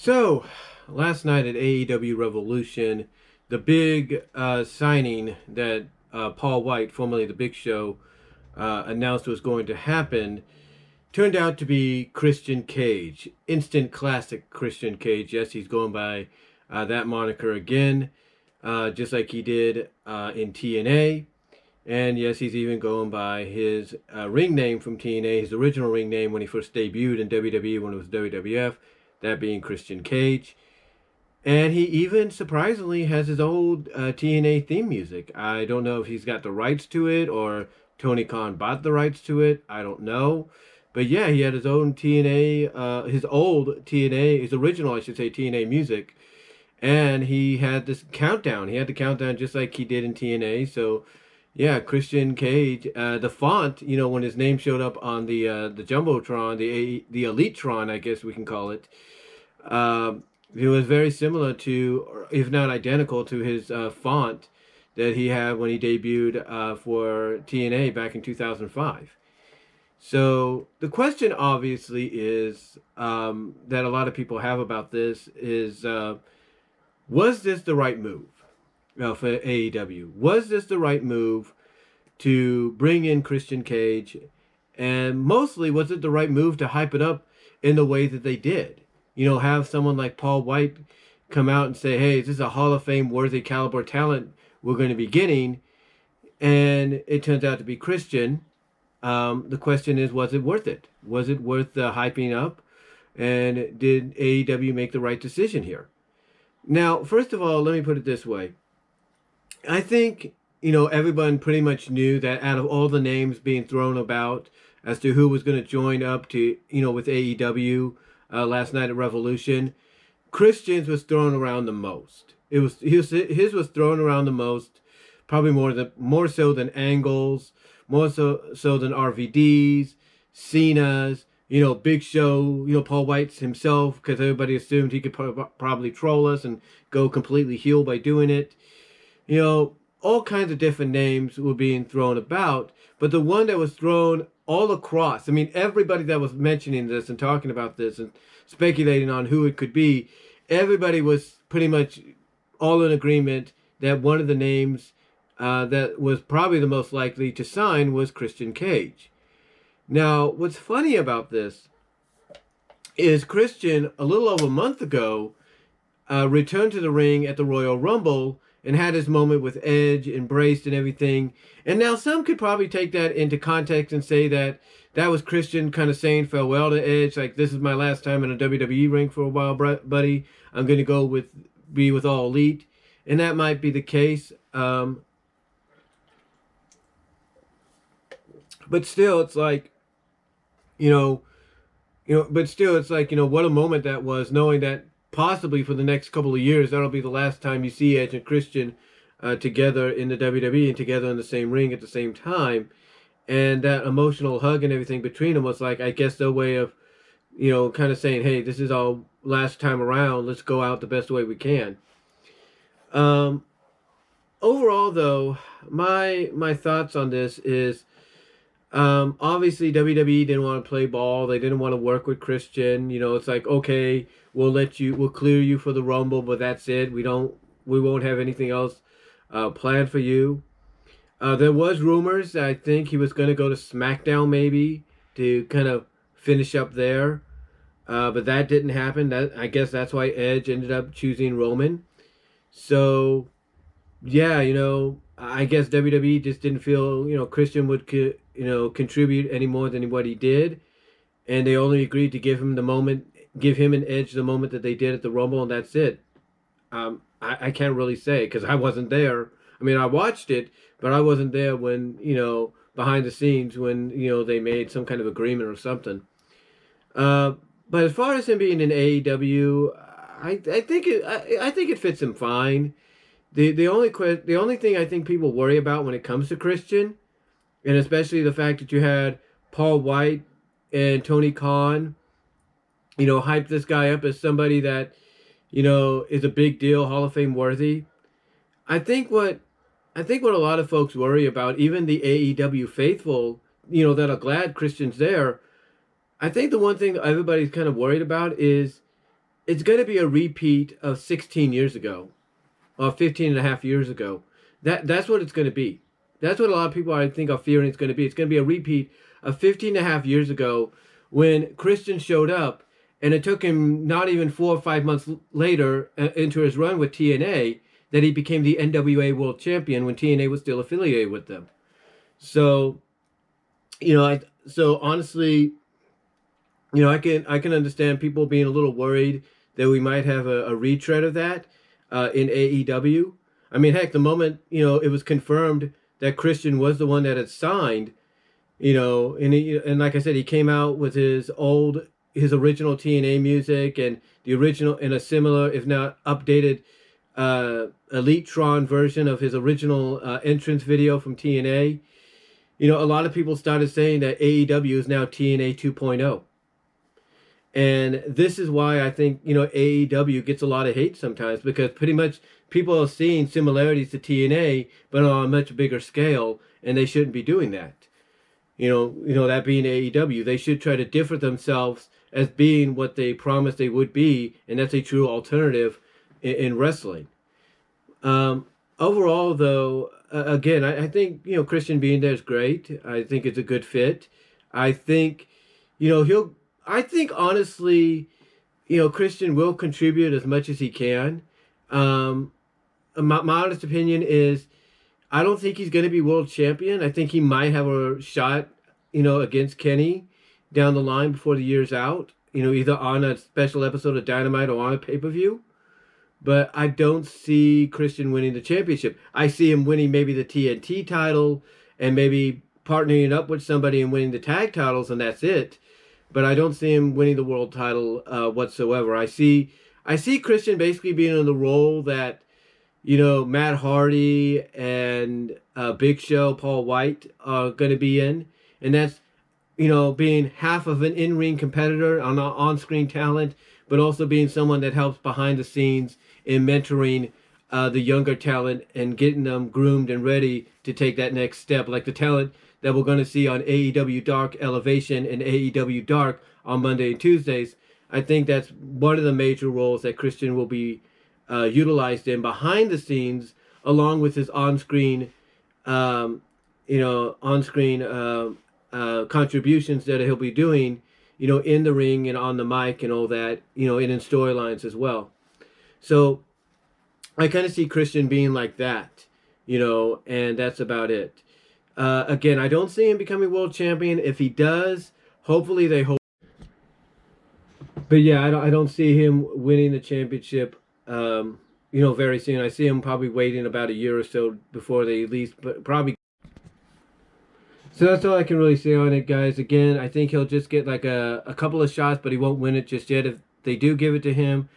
So, last night at AEW Revolution, the big signing that Paul White, formerly the Big Show, announced was going to happen turned out to be Christian Cage. Instant classic Christian Cage. Yes, he's going by that moniker again, just like he did in TNA. And yes, he's even going by his ring name from TNA, his original ring name when he first debuted in WWE when it was WWF, that being Christian Cage. And he even surprisingly has his old TNA theme music. I don't know if he's got the rights to it or Tony Khan bought the rights to it. I don't know. But yeah, he had his own TNA, his old TNA, his original, I should say, TNA music. And he had this countdown. He had the countdown just like he did in TNA. So yeah, Christian Cage, the font, when his name showed up on the Jumbotron, the Elitron, I guess we can call it, it was very similar to, if not identical to his font that he had when he debuted for TNA back in 2005. So the question obviously is that a lot of people have about this is, was this the right move for AEW? Was this the right move to bring in Christian Cage? And mostly, was it the right move to hype it up in the way that they did? Have someone like Paul White come out and say, hey, this is a Hall of Fame worthy caliber talent we're going to be getting. And it turns out to be Christian. The question is, was it worth it? Was it worth the hyping up? And did AEW make the right decision here? Now, first of all, let me put it this way. I think, everyone pretty much knew that out of all the names being thrown about as to who was going to join up to, with AEW last night at Revolution, Christian's was thrown around the most. His was thrown around the most, probably more so than Angle's, more so than RVD's, Cena's, Big Show, Paul White's himself, because everybody assumed he could probably troll us and go completely heel by doing it. All kinds of different names were being thrown about, but the one that was thrown all across, everybody that was mentioning this and talking about this and speculating on who it could be, everybody was pretty much all in agreement that one of the names that was probably the most likely to sign was Christian Cage. Now, what's funny about this is Christian, a little over a month ago, returned to the ring at the Royal Rumble and had his moment with Edge, embraced and everything. And now some could probably take that into context and say that that was Christian kind of saying farewell to Edge, like, this is my last time in a WWE ring for a while, buddy. I'm going to be with All Elite. And that might be the case. But still, it's like, what a moment that was, knowing that possibly for the next couple of years, that'll be the last time you see Edge and Christian together in the WWE and together in the same ring at the same time. And that emotional hug and everything between them was like, I guess, their way of, kind of saying, hey, this is our last time around. Let's go out the best way we can. Overall, though, my thoughts on this is, obviously WWE didn't want to play ball. They didn't want to work with Christian. It's like, okay, we'll clear you for the Rumble, but that's it. We won't have anything else planned for you. There was rumors that I think he was going to go to SmackDown maybe to kind of finish up there. But that didn't happen. I guess that's why Edge ended up choosing Roman. So, yeah, I guess WWE just didn't feel, Christian would, contribute any more than what he did. And they only agreed to give him an Edge the moment that they did at the Rumble, and that's it. I can't really say, because I wasn't there. I watched it, but I wasn't there when, behind the scenes when, they made some kind of agreement or something. But as far as him being in AEW, I think it fits him fine. The only thing I think people worry about when it comes to Christian, and especially the fact that you had Paul White and Tony Khan, hype this guy up as somebody that, is a big deal, Hall of Fame worthy. I think what a lot of folks worry about, even the AEW faithful, that are glad Christian's there, I think the one thing that everybody's kind of worried about is it's going to be a repeat of 16 years ago or 15 and a half years ago. That's what it's going to be. That's what a lot of people, I think, are fearing it's going to be. It's going to be a repeat of 15 and a half years ago when Christian showed up, and it took him not even 4 or 5 months later into his run with TNA that he became the NWA World Champion when TNA was still affiliated with them. So, so honestly, I can understand people being a little worried that we might have a retread of that in AEW. I mean, heck, the moment it was confirmed that Christian was the one that had signed, and like I said, he came out with his original TNA music and the original in a similar, if not updated, Elite-tron version of his original entrance video from TNA. A lot of people started saying that AEW is now TNA 2.0. And this is why I think, AEW gets a lot of hate sometimes, because pretty much people are seeing similarities to TNA, but on a much bigger scale, and they shouldn't be doing that. That being AEW, they should try to differ themselves as being what they promised they would be, and that's a true alternative in wrestling. Overall, though, again, I think, Christian being there is great. I think it's a good fit. I think, I think honestly, Christian will contribute as much as he can. My honest opinion is I don't think he's going to be world champion. I think he might have a shot, against Kenny down the line before the year's out, either on a special episode of Dynamite or on a pay-per-view. But I don't see Christian winning the championship. I see him winning maybe the TNT title and maybe partnering up with somebody and winning the tag titles, and that's it. But I don't see him winning the world title whatsoever. I see Christian basically being in the role that, Matt Hardy and Big Show, Paul White are going to be in. And that's, being half of an in-ring competitor, on-screen talent, but also being someone that helps behind the scenes in mentoring the younger talent and getting them groomed and ready to take that next step, like the talent that we're going to see on AEW Dark Elevation and AEW Dark on Monday and Tuesdays. I think that's one of the major roles that Christian will be utilized in behind the scenes, along with his on-screen, contributions that he'll be doing, in the ring and on the mic and all that, and in storylines as well. So I kind of see Christian being like that, and that's about it. Again, I don't see him becoming world champion. If he does, hopefully they hope. But yeah, I don't see him winning the championship, very soon. I see him probably waiting about a year or so before they at least, but probably. So that's all I can really say on it, guys. Again, I think he'll just get like a couple of shots, but he won't win it just yet. If they do give it to him,